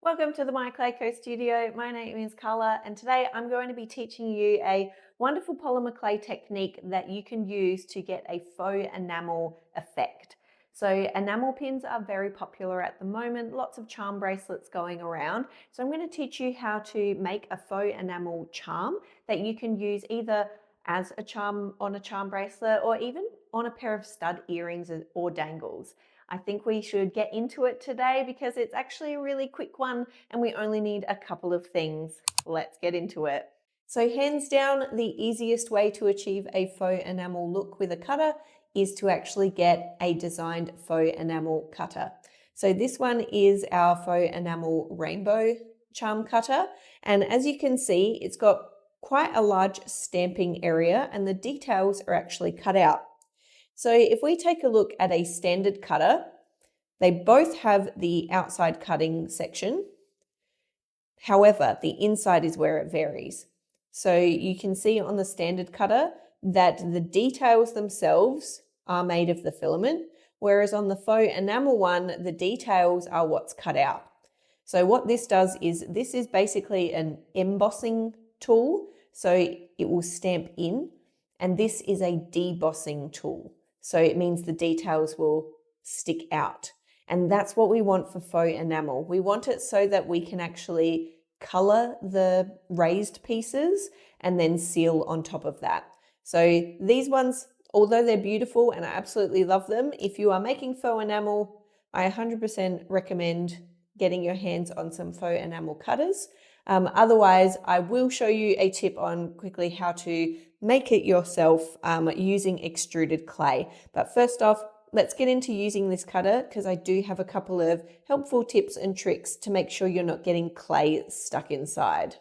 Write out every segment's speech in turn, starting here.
Welcome to the MyClayCo studio. My name is Carla, and today I'm going to be teaching you a wonderful polymer clay technique that you can use to get a faux enamel effect. So enamel pins are very popular at the moment, lots of charm bracelets going around. So I'm going to teach you how to make a faux enamel charm that you can use either as a charm on a charm bracelet or even on a pair of stud earrings or dangles. I think we should get into it today because it's actually a really quick one and we only need a couple of things. Let's get into it. So hands down, the easiest way to achieve a faux enamel look with a cutter is to actually get a designed faux enamel cutter. So this one is our faux enamel rainbow charm cutter. And as you can see, it's got quite a large stamping area and the details are actually cut out. So if we take a look at a standard cutter, they both have the outside cutting section. However, the inside is where it varies. So you can see on the standard cutter that the details themselves are made of the filament, whereas on the faux enamel one, the details are what's cut out. So what this does is this is basically an embossing tool, so it will stamp in, and this is a debossing tool. So it means the details will stick out. And that's what we want for faux enamel. We want it so that we can actually color the raised pieces and then seal on top of that. So these ones, although they're beautiful and I absolutely love them, if you are making faux enamel, I 100% recommend getting your hands on some faux enamel cutters. Otherwise, I will show you a tip on quickly how to make it yourself using extruded clay. But first off, let's get into using this cutter because I do have a couple of helpful tips and tricks to make sure you're not getting clay stuck inside.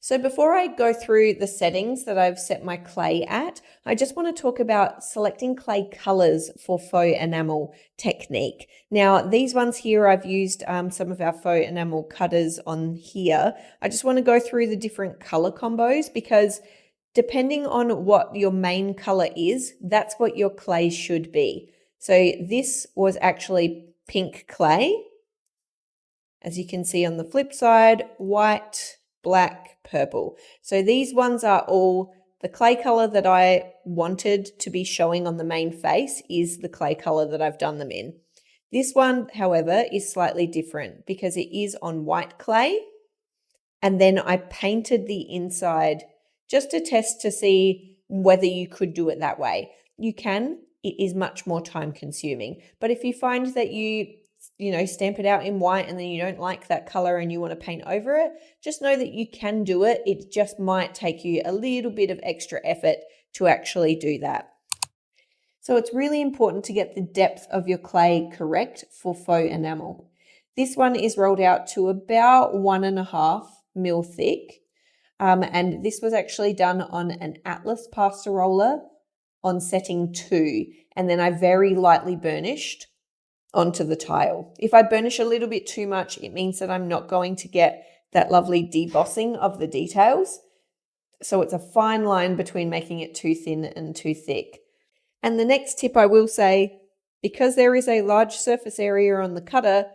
So before I go through the settings that I've set my clay at, I just want to talk about selecting clay colors for faux enamel technique. Now, these ones here, I've used some of our faux enamel cutters on here. I just want to go through the different color combos because depending on what your main color is, that's what your clay should be. So this was actually pink clay. As you can see on the flip side, white, black, purple. So these ones are all the clay color that I wanted to be showing on the main face is the clay color that I've done them in. This one, however, is slightly different because it is on white clay. And then I painted the inside just to test to see whether you could do it that way. You can, it is much more time consuming. But if you find that you stamp it out in white and then you don't like that color and you want to paint over it, just know that you can do it. It just might take you a little bit of extra effort to actually do that. So it's really important to get the depth of your clay correct for faux enamel. This one is rolled out to about 1.5 mil thick. And this was actually done on an Atlas pasta roller on setting 2. And then I very lightly burnished onto the tile. If I burnish a little bit too much, it means that I'm not going to get that lovely debossing of the details. So it's a fine line between making it too thin and too thick. And the next tip I will say, because there is a large surface area on the cutter,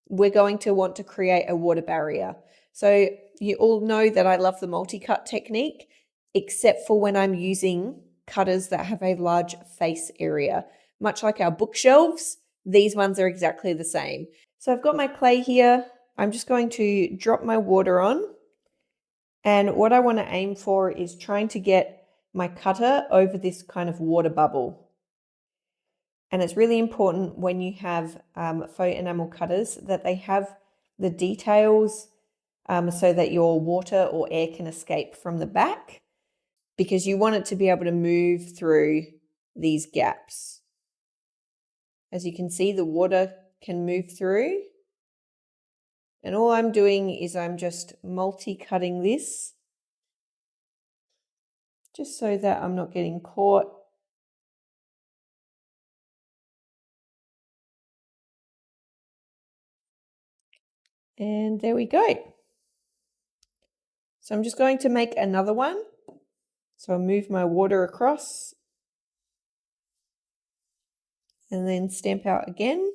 we're going to want to create a water barrier. So you all know that I love the multi-cut technique, except for when I'm using cutters that have a large face area. Much like our bookshelves, these ones are exactly the same. So I've got my clay here. I'm just going to drop my water on. And what I want to aim for is trying to get my cutter over this kind of water bubble. And it's really important when you have faux enamel cutters that they have the details so that your water or air can escape from the back, because you want it to be able to move through these gaps. As you can see, the water can move through. And all I'm doing is I'm just multi-cutting this just so that I'm not getting caught. And there we go. So I'm just going to make another one. So I'll move my water across and then stamp out again.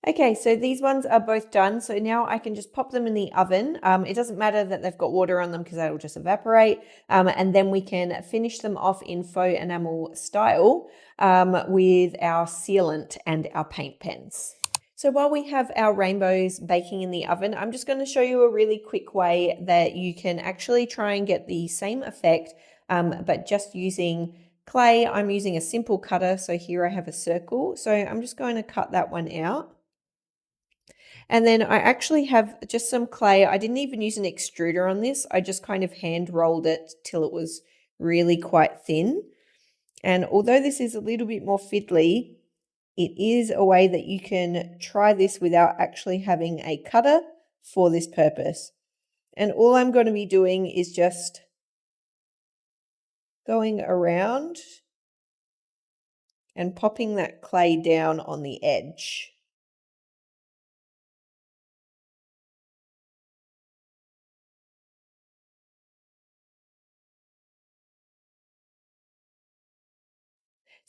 Okay, so these ones are both done. So now I can just pop them in the oven. It doesn't matter that they've got water on them because that'll just evaporate. And then we can finish them off in faux enamel style with our sealant and our paint pens. So while we have our rainbows baking in the oven, I'm just going to show you a really quick way that you can actually try and get the same effect, but just using clay. I'm using a simple cutter. So here I have a circle. So I'm just going to cut that one out. And then I actually have just some clay. I didn't even use an extruder on this. I just kind of hand rolled it till it was really quite thin. And although this is a little bit more fiddly, it is a way that you can try this without actually having a cutter for this purpose. And all I'm going to be doing is just going around and popping that clay down on the edge.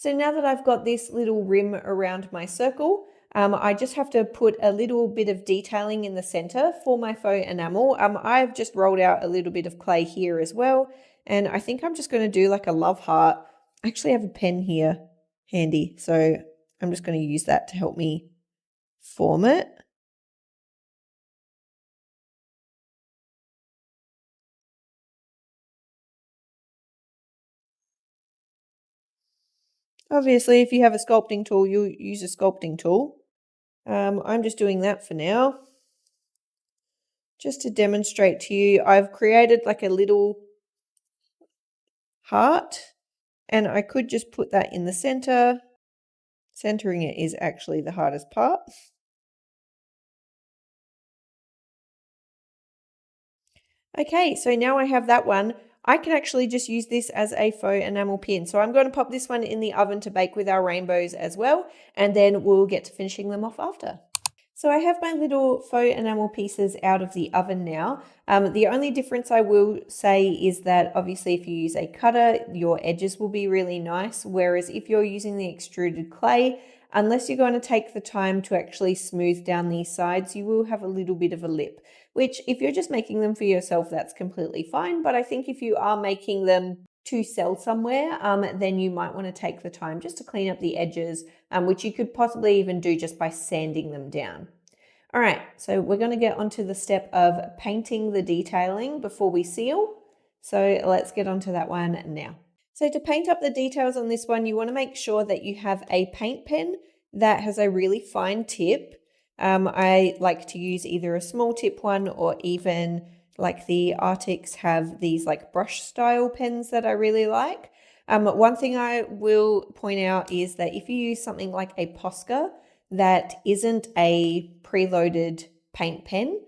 So now that I've got this little rim around my circle, I just have to put a little bit of detailing in the center for my faux enamel. I've just rolled out a little bit of clay here as well. And I think I'm just going to do like a love heart. I actually have a pen here handy. So I'm just going to use that to help me form it. Obviously, if you have a sculpting tool, you'll use a sculpting tool. I'm just doing that for now. Just to demonstrate to you, I've created like a little heart, and I could just put that in the center. Centering it is actually the hardest part. Okay, so now I have that one. I can actually just use this as a faux enamel pin. So I'm going to pop this one in the oven to bake with our rainbows as well, and then we'll get to finishing them off after. So I have my little faux enamel pieces out of the oven now. The only difference I will say is that obviously if you use a cutter, your edges will be really nice. Whereas if you're using the extruded clay, unless you're going to take the time to actually smooth down these sides, you will have a little bit of a lip, which if you're just making them for yourself, that's completely fine. But I think if you are making them to sell somewhere, then you might want to take the time just to clean up the edges, which you could possibly even do just by sanding them down. All right, so we're going to get onto the step of painting the detailing before we seal. So let's get onto that one now. So to paint up the details on this one, you want to make sure that you have a paint pen that has a really fine tip. I like to use either a small tip one or even like the Arctics have these like brush style pens that I really like. One thing I will point out is that if you use something like a Posca that isn't a preloaded paint pen,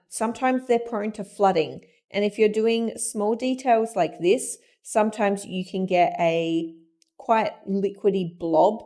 sometimes they're prone to flooding. And if you're doing small details like this, sometimes you can get a quite liquidy blob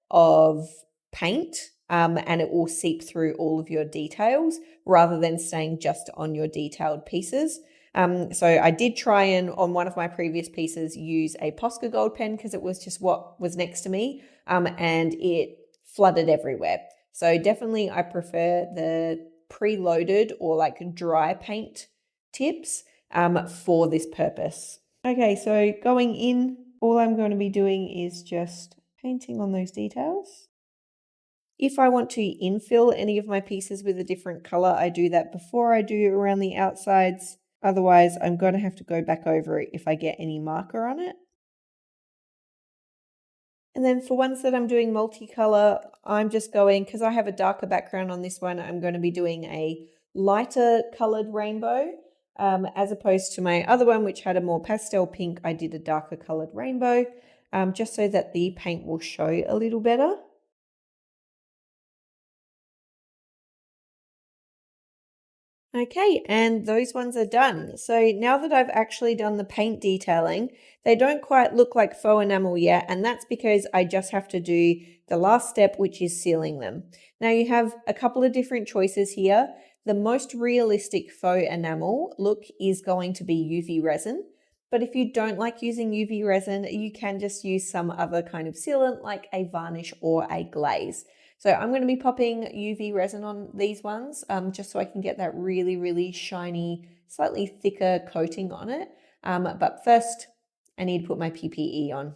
of paint and it will seep through all of your details rather than staying just on your detailed pieces. So I did try and on one of my previous pieces use a Posca gold pen because it was just what was next to me and it flooded everywhere. So definitely I prefer the preloaded or like dry paint tips for this purpose. Okay, so going in, all I'm going to be doing is just painting on those details. If I want to infill any of my pieces with a different color, I do that before I do around the outsides. Otherwise, I'm going to have to go back over it if I get any marker on it. And then for ones that I'm doing multicolor, I'm just going, because I have a darker background on this one, I'm going to be doing a lighter colored rainbow. As opposed to my other one, which had a more pastel pink, I did a darker colored rainbow, just so that the paint will show a little better. Okay, and those ones are done. So now that I've actually done the paint detailing, they don't quite look like faux enamel yet, and that's because I just have to do the last step, which is sealing them. Now you have a couple of different choices here. The most realistic faux enamel look is going to be UV resin. But if you don't like using UV resin, you can just use some other kind of sealant like a varnish or a glaze. So I'm going to be popping UV resin on these ones just so I can get that really, really shiny, slightly thicker coating on it. But first, I need to put my PPE on.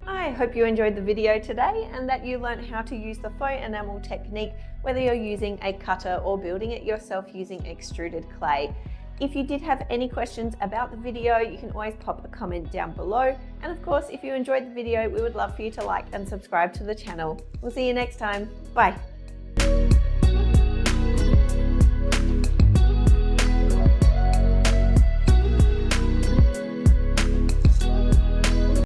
I hope you enjoyed the video today and that you learned how to use the faux enamel technique, whether you're using a cutter or building it yourself using extruded clay. If you did have any questions about the video, you can always pop a comment down below. And of course, if you enjoyed the video, we would love for you to like and subscribe to the channel. We'll see you next time. Bye.